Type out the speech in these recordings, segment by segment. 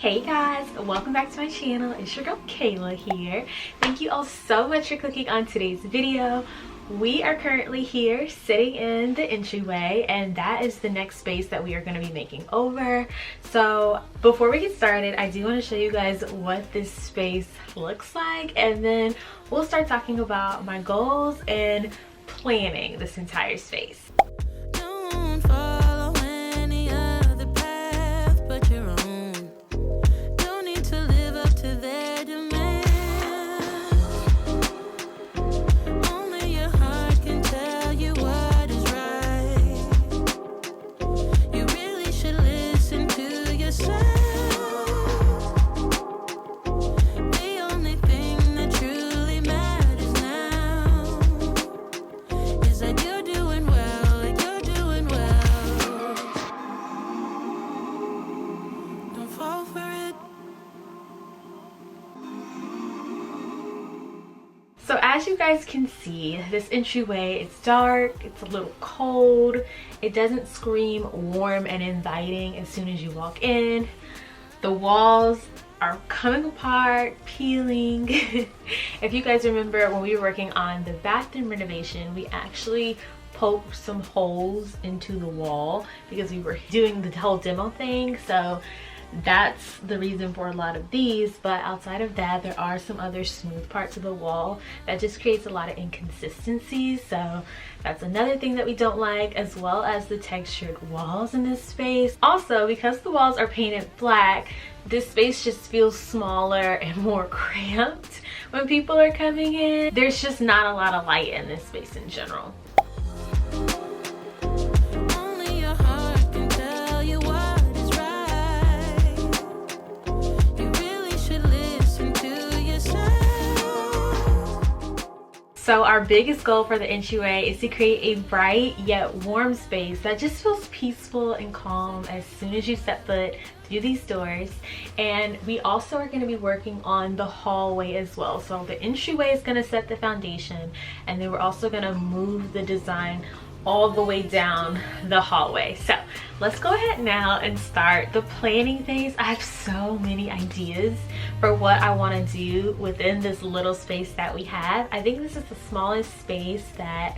Hey guys, welcome back to my channel. It's your girl Kayla here. Thank you all so much for clicking on today's video. We are currently here sitting in the entryway, and that is the next space that we are going to be making over. So before we get started, I do want to show you guys what this space looks like, and then we'll start talking about my goals and planning this entire space. So as you guys can see, this entryway, it's dark, it's a little cold, it doesn't scream warm and inviting as soon as you walk in. The walls are coming apart, peeling. If you guys remember when we were working on the bathroom renovation, we actually poked some holes into the wall because we were doing the whole demo thing. So that's the reason for a lot of these, but outside of that, there are some other smooth parts of the wall that just creates a lot of inconsistencies. So that's another thing that we don't like, as well as the textured walls in this space. Also, because the walls are painted black, this space just feels smaller and more cramped when people are coming in. There's just not a lot of light in this space in general. So our biggest goal for the entryway is to create a bright yet warm space that just feels peaceful and calm as soon as you step foot through these doors. And we also are going to be working on the hallway as well. So the entryway is going to set the foundation, and then we're also going to move the design all the way down the hallway. So let's go ahead now and start the planning phase. I have so many ideas for what I want to do within this little space that we have. I think this is the smallest space that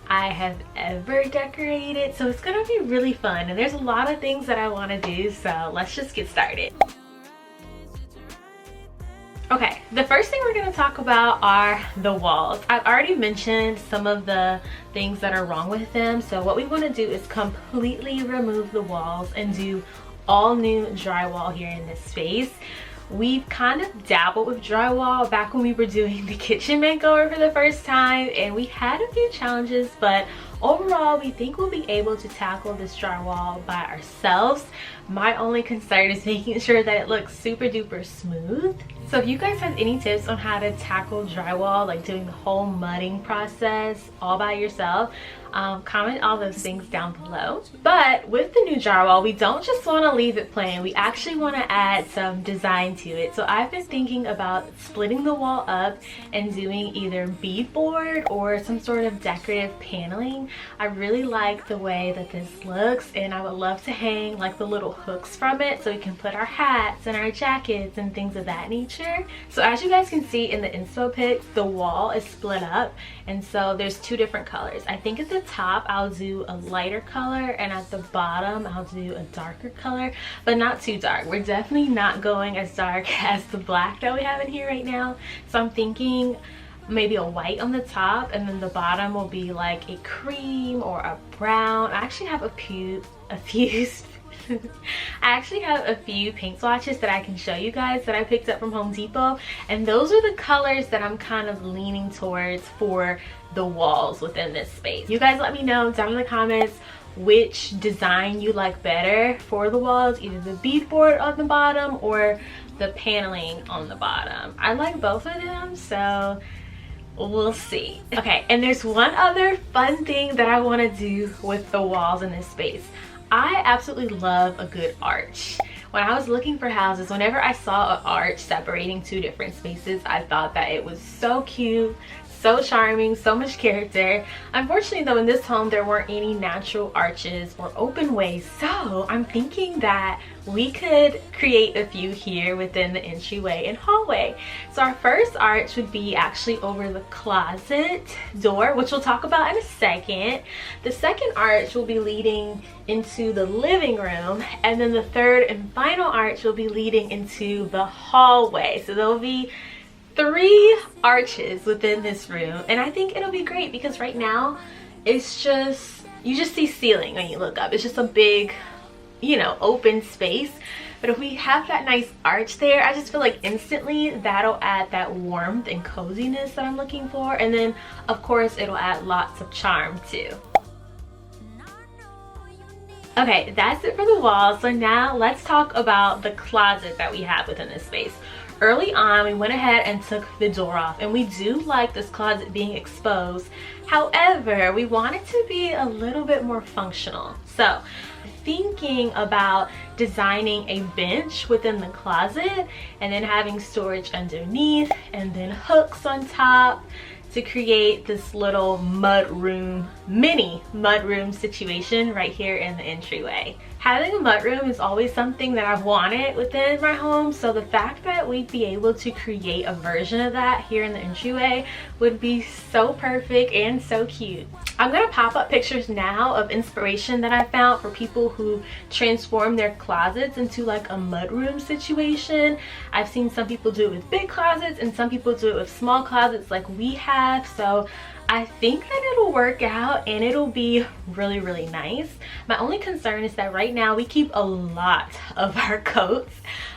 I have ever decorated, so it's gonna be really fun, and there's a lot of things that I want to do, so let's just get started. Okay, the first thing we're going to talk about are the walls. I've already mentioned some of the things that are wrong with them. So what we want to do is completely remove the walls and do all new drywall here in this space. We've kind of dabbled with drywall back when we were doing the kitchen makeover for the first time, and we had a few challenges, but overall we think we'll be able to tackle this drywall by ourselves. My only concern is making sure that it looks super duper smooth. So if you guys have any tips on how to tackle drywall, like doing the whole mudding process all by yourself, comment all those things down below. But with the new drywall, we don't just want to leave it plain, we actually want to add some design to it. So I've been thinking about splitting the wall up and doing either beadboard or some sort of decorative paneling. I really like the way that this looks, and I would love to hang like the little hooks from it so we can put our hats and our jackets and things of that nature. So as you guys can see in the inspo pic, the wall is split up, and so there's two different colors. I think at the top I'll do a lighter color, and at the bottom I'll do a darker color, but not too dark. We're definitely not going as dark as the black that we have in here right now. So I'm thinking maybe a white on the top, and then the bottom will be like a cream or a brown. I actually have a few paint swatches that I can show you guys that I picked up from Home Depot, and those are the colors that I'm kind of leaning towards for the walls within this space. You guys let me know down in the comments which design you like better for the walls, either the beadboard on the bottom or the paneling on the bottom. I like both of them, so we'll see. Okay, and there's one other fun thing that I want to do with the walls in this space. I absolutely love a good arch. When I was looking for houses, whenever I saw an arch separating two different spaces, I thought that it was so cute, so charming, so much character. Unfortunately though, in this home there weren't any natural arches or open ways, so I'm thinking that we could create a few here within the entryway and hallway. So our first arch would be actually over the closet door, which we'll talk about in a second. The second arch will be leading into the living room, and then the third and final arch will be leading into the hallway. So there'll be 3 arches within this room, and I think it'll be great because right now it's just, you just see ceiling when you look up. It's just a big, you know, open space. But if we have that nice arch there, I just feel like instantly that'll add that warmth and coziness that I'm looking for, and then of course it'll add lots of charm too. Okay, that's it for the walls. So now let's talk about the closet that we have within this space. Early on, we went ahead and took the door off, and we do like this closet being exposed. However, we want it to be a little bit more functional. So thinking about designing a bench within the closet and then having storage underneath and then hooks on top to create this little mini mudroom situation right here in the entryway. Having a mudroom is always something that I've wanted within my home, so the fact that we'd be able to create a version of that here in the entryway would be so perfect and so cute. I'm gonna pop up pictures now of inspiration that I found for people who transform their closets into like a mudroom situation. I've seen some people do it with big closets and some people do it with small closets like we have, so I think that it'll work out and it'll be really, really nice. My only concern is that right now we keep a lot of our coats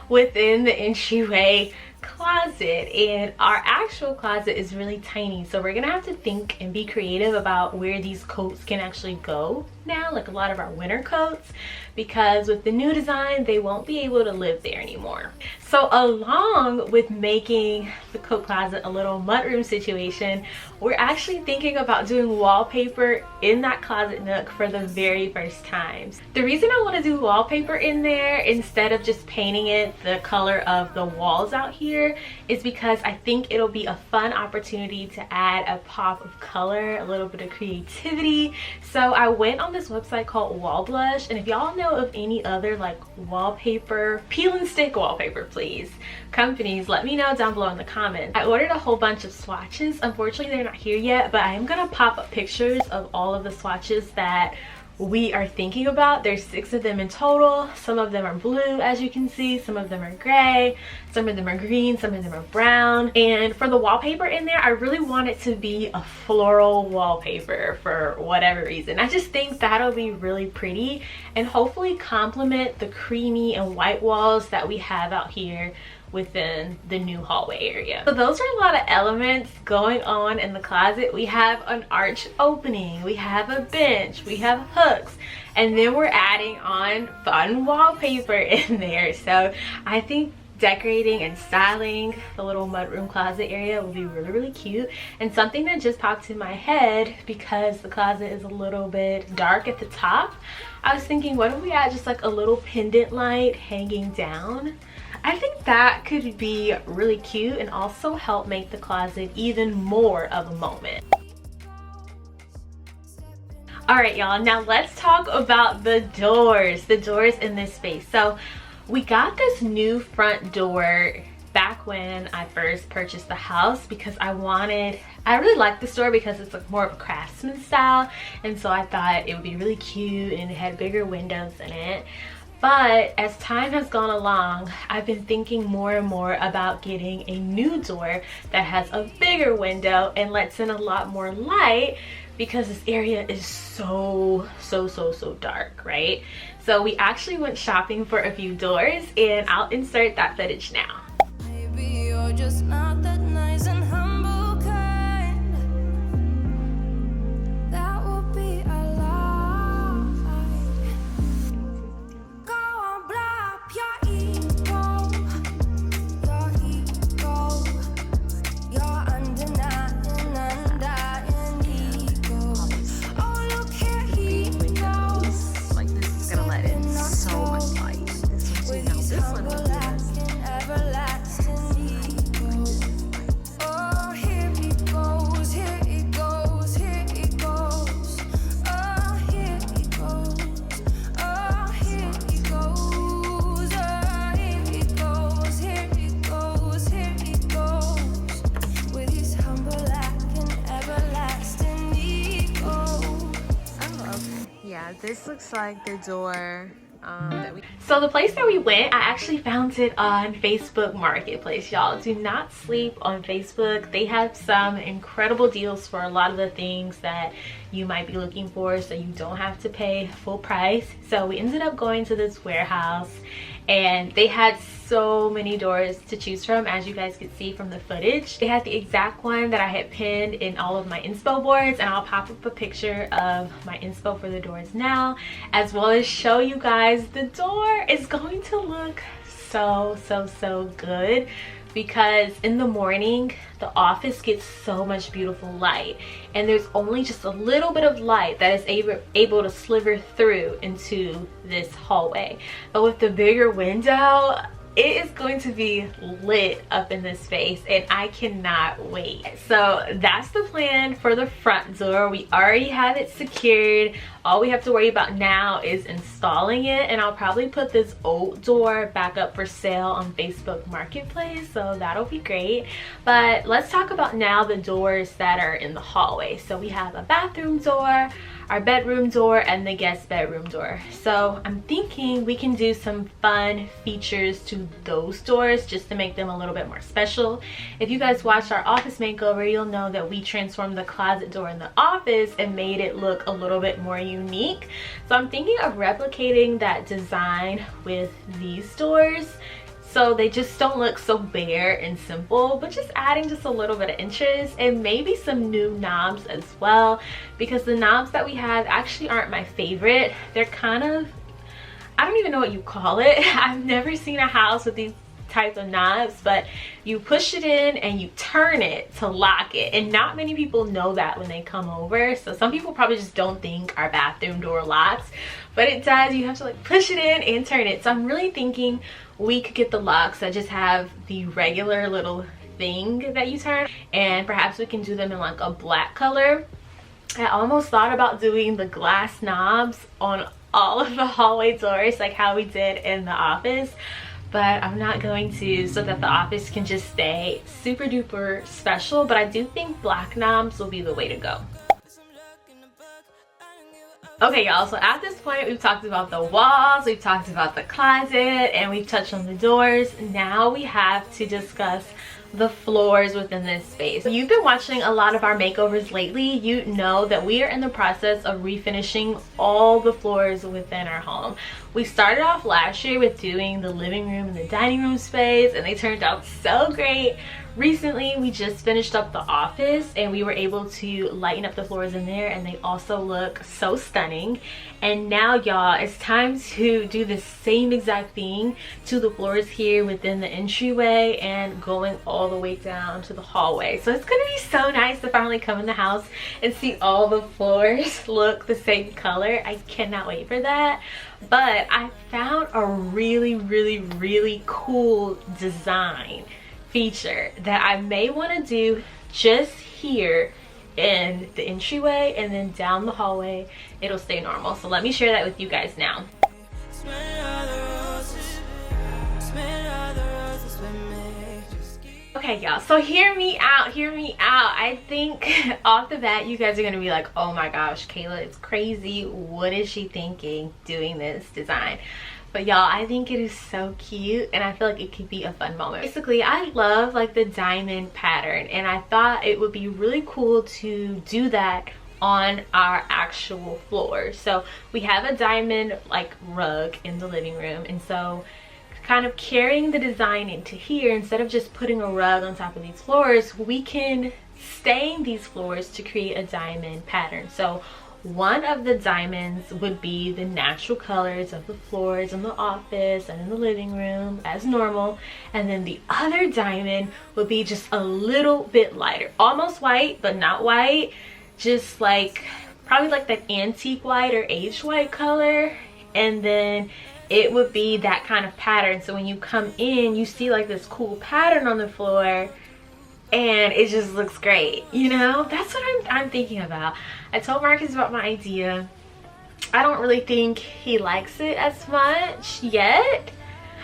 within the entryway closet, and our actual closet is really tiny, so we're gonna have to think and be creative about where these coats can actually go now, like a lot of our winter coats, because with the new design they won't be able to live there anymore. So along with making the coat closet a little mudroom situation, we're actually thinking about doing wallpaper in that closet nook for the very first time. The reason I want to do wallpaper in there instead of just painting it the color of the walls out here is because I think it'll be a fun opportunity to add a pop of color, a little bit of creativity. So I went on this website called Wall Blush, and if y'all know of any other like wallpaper, peel and stick wallpaper please, companies, let me know down below in the comments. I ordered a whole bunch of swatches. Unfortunately they're not here yet, but I am gonna pop up pictures of all of the swatches that we are thinking about. There's 6 of them in total. Some of them are blue, as you can see, some of them are gray, some of them are green, some of them are brown. And for the wallpaper in there, I really want it to be a floral wallpaper for whatever reason. I just think that'll be really pretty and hopefully complement the creamy and white walls that we have out here within the new hallway area. So those are a lot of elements going on in the closet. We have an arch opening, we have a bench, we have hooks, and then we're adding on fun wallpaper in there. So I think decorating and styling the little mudroom closet area will be really, really cute. And something that just popped in my head, because the closet is a little bit dark at the top, I was thinking, what if we add just like a little pendant light hanging down? I think that could be really cute and also help make the closet even more of a moment. All right, y'all, now let's talk about the doors in this space. So we got this new front door back when I first purchased the house because I really like this door because it's like more of a craftsman style, and so I thought it would be really cute and it had bigger windows in it. But as time has gone along, I've been thinking more and more about getting a new door that has a bigger window and lets in a lot more light, because this area is so dark, right? So we actually went shopping for a few doors, and I'll insert that footage now. Maybe you're just not that nice and humble kind. That would be a lie. Go on, blow up your ego. Your undeniable, undying ego. Oh, look here, he goes. Like this is gonna let in so much light. This one's, you know, this one will do this. Everlasting ego. Yeah, this looks like the door So the place that we went, I actually found it on Facebook Marketplace. Y'all, do not sleep on Facebook. They have some incredible deals for a lot of the things that you might be looking for, so you don't have to pay full price. So we ended up going to this warehouse, and they had so many doors to choose from, as you guys could see from the footage. They had the exact one that I had pinned in all of my inspo boards, and I'll pop up a picture of my inspo for the doors now, as well as show you guys the door is going to look so good, because in the morning the office gets so much beautiful light, and there's only just a little bit of light that is able to sliver through into this hallway. But with the bigger window, it is going to be lit up in this space, and I cannot wait. So that's the plan for the front door. We already have it secured. All we have to worry about now is installing it, and I'll probably put this old door back up for sale on Facebook Marketplace, so that'll be great. But let's talk about now the doors that are in the hallway. So we have a bathroom door, our bedroom door, and the guest bedroom door. So I'm thinking we can do some fun features to those doors just to make them a little bit more special. If you guys watched our office makeover, you'll know that we transformed the closet door in the office and made it look a little bit more unique. So I'm thinking of replicating that design with these doors, so they just don't look so bare and simple, but just adding just a little bit of interest, and maybe some new knobs as well, because the knobs that we have actually aren't my favorite. They're kind of, I don't even know what you call it. I've never seen a house with these types of knobs, but you push it in and you turn it to lock it, and not many people know that when they come over. So some people probably just don't think our bathroom door locks, but it does. You have to like push it in and turn it. So I'm really thinking we could get the locks that just have the regular little thing that you turn, and perhaps we can do them in like a black color. I almost thought about doing the glass knobs on all of the hallway doors like how we did in the office, but I'm not going to, so that the office can just stay super duper special. But I do think black knobs will be the way to go. Okay, y'all, so at this point we've talked about the walls, we've talked about the closet, and we've touched on the doors. Now we have to discuss the floors within this space. If you've been watching a lot of our makeovers lately, you know that we are in the process of refinishing all the floors within our home. We started off last year with doing the living room and the dining room space, and they turned out so great. Recently, we just finished up the office, and we were able to lighten up the floors in there, and they also look so stunning. And now, y'all, it's time to do the same exact thing to the floors here within the entryway and going all the way down to the hallway. So it's gonna be so nice to finally come in the house and see all the floors look the same color. I cannot wait for that. But I found a really cool design feature that I may want to do just here in the entryway, and then down the hallway it'll stay normal. So let me share that with you guys now. Okay, y'all, so hear me out. I think off the bat you guys are gonna be like, oh my gosh, Kayla, it's crazy, what is she thinking doing this design? But y'all, I think it is so cute, and I feel like it could be a fun moment. Basically, I love like the diamond pattern, and I thought it would be really cool to do that on our actual floor. So we have a diamond like rug in the living room, and so kind of carrying the design into here, instead of just putting a rug on top of these floors, we can stain these floors to create a diamond pattern. So one of the diamonds would be the natural colors of the floors in the office and in the living room as normal, and then the other diamond would be just a little bit lighter, almost white but not white, just like probably like that antique white or aged white color, and then it would be that kind of pattern. So when you come in, you see like this cool pattern on the floor, and it just looks great, you know? That's what I'm thinking about. I told Marcus about my idea. I don't really think he likes it as much yet.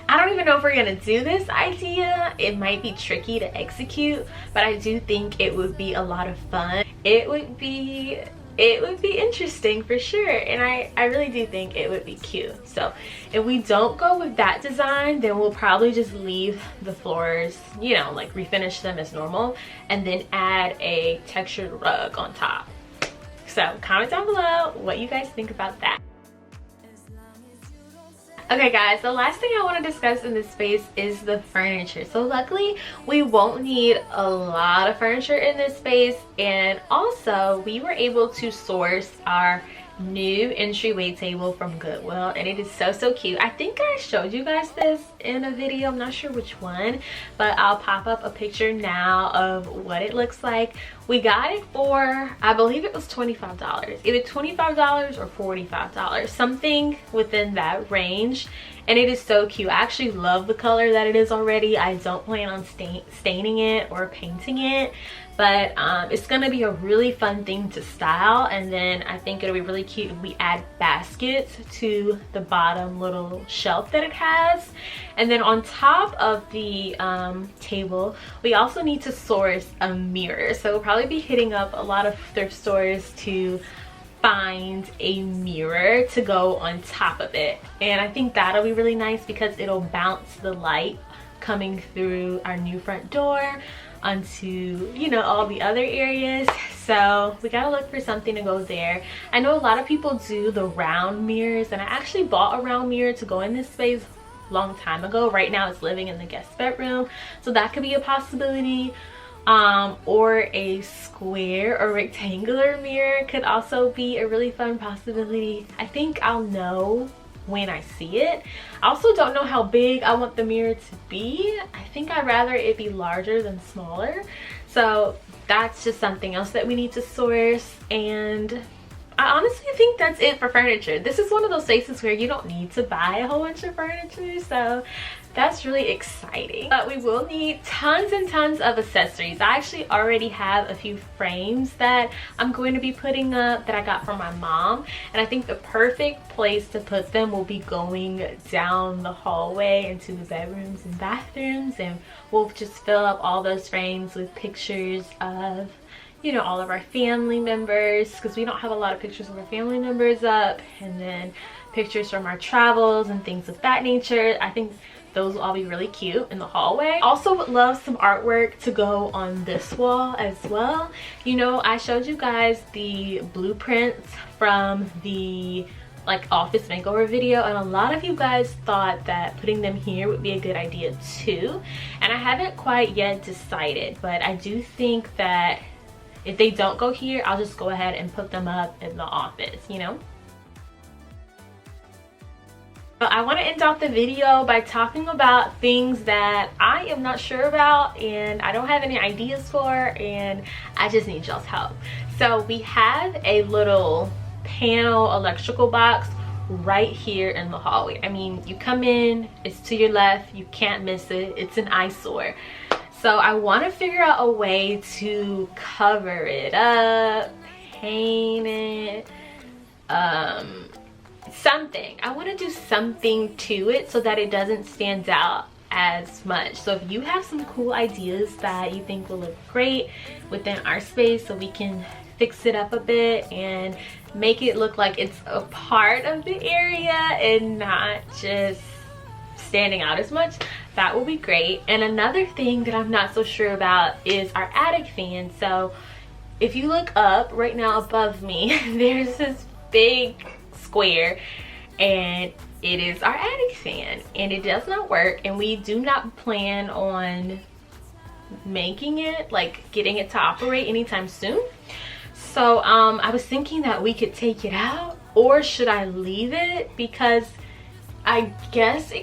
I don't even know if we're gonna do this idea. It might be tricky to execute, but I do think it would be a lot of fun. It would be it would be interesting for sure, and I really do think it would be cute. So if we don't go with that design, then we'll probably just leave the floors, you know, like refinish them as normal and then add a textured rug on top. So comment down below what you guys think about that. Okay guys, the last thing I want to discuss in this space is the furniture. So luckily we won't need a lot of furniture in this space, and also we were able to source our new entryway table from Goodwill, and it is so cute. I think I showed you guys this in a video, I'm not sure which one, but I'll pop up a picture now of what it looks like. We got it for, I believe it was $25, either $25 or $45, something within that range, and it is so cute. I actually love the color that it is already. I don't plan on staining it or painting it, but it's gonna be a really fun thing to style. And then I think it'll be really cute if we add baskets to the bottom little shelf that it has. And then on top of the table, we also need to source a mirror. So we'll probably be hitting up a lot of thrift stores to find a mirror to go on top of it, and I think that'll be really nice because it'll bounce the light coming through our new front door onto, you know, all the other areas. So we gotta look for something to go there. I know a lot of people do the round mirrors, and I actually bought a round mirror to go in this space a long time ago. Right now it's living in the guest bedroom, so that could be a possibility. Or a square or rectangular mirror could also be a really fun possibility. I think I'll know when I see it. I also don't know how big I want the mirror to be. I think I'd rather it be larger than smaller. So that's just something else that we need to source, and I honestly think that's it for furniture. This is one of those spaces where you don't need to buy a whole bunch of furniture, so that's really exciting. But we will need tons and tons of accessories. I actually already have a few frames that I'm going to be putting up that I got from my mom, and I think the perfect place to put them will be going down the hallway into the bedrooms and bathrooms, and we'll just fill up all those frames with pictures of, you know, all of our family members, because we don't have a lot of pictures of our family members up, and then pictures from our travels and things of that nature. I think those will all be really cute in the hallway. Also would love some artwork to go on this wall as well. You know, I showed you guys the blueprints from the like office makeover video, and a lot of you guys thought that putting them here would be a good idea too, and I haven't quite yet decided, but I do think that if they don't go here, I'll just go ahead and put them up in the office, you know? I want to end off the video by talking about things that I am not sure about and I don't have any ideas for, and I just need y'all's help. So we have a little panel electrical box right here in the hallway. I mean, you come in, it's to your left, you can't miss it, it's an eyesore. So I want to figure out a way to cover it up, paint it, something. I want to do something to it so that it doesn't stand out as much. So if you have some cool ideas that you think will look great within our space, so we can fix it up a bit and make it look like it's a part of the area and not just standing out as much, that will be great. And another thing that I'm not so sure about is our attic fan. So if you look up right now above me, there's this big square, and it is our attic fan, and it does not work, and we do not plan on making it, like getting it to operate anytime soon. So I was thinking that we could take it out, or should I leave it? Because I guess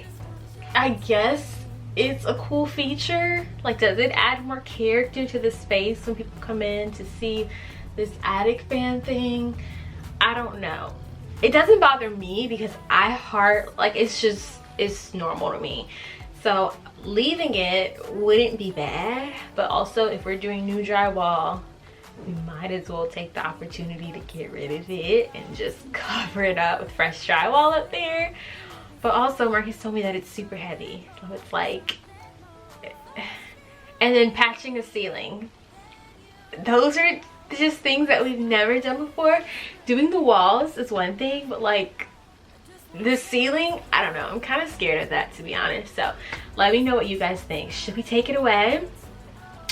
it's a cool feature. Like, does it add more character to the space when people come in to see this attic fan thing? I don't know. It doesn't bother me because it's normal to me. So leaving it wouldn't be bad, but also if we're doing new drywall, we might as well take the opportunity to get rid of it and just cover it up with fresh drywall up there. But also Marcus told me that it's super heavy, so it's like, and then patching a ceiling. Those are just things that we've never done before. Doing the walls is one thing, but like the ceiling, I don't know, I'm kind of scared of that, to be honest. So let me know what you guys think. Should we take it away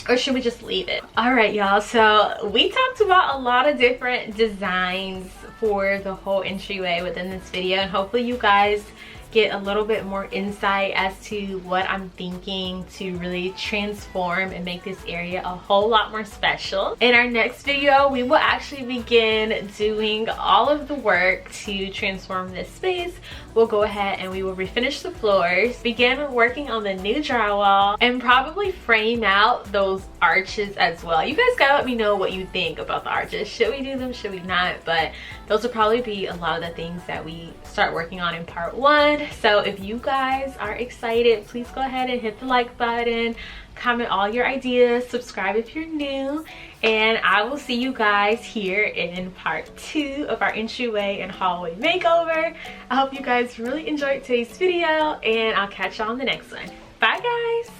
or should we just leave it? All right, y'all, so we talked about a lot of different designs for the whole entryway within this video, and hopefully you guys get a little bit more insight as to what I'm thinking to really transform and make this area a whole lot more special. In our next video, we will actually begin doing all of the work to transform this space. We'll go ahead and we will refinish the floors, begin working on the new drywall, and probably frame out those arches as well. You guys gotta let me know what you think about the arches. Should we do them? Should we not? But those will probably be a lot of the things that we start working on in part 1. So if you guys are excited, please go ahead and hit the like button, comment all your ideas, subscribe if you're new, and I will see you guys here in part 2 of our entryway and hallway makeover. I hope you guys really enjoyed today's video, and I'll catch y'all on the next one. Bye guys.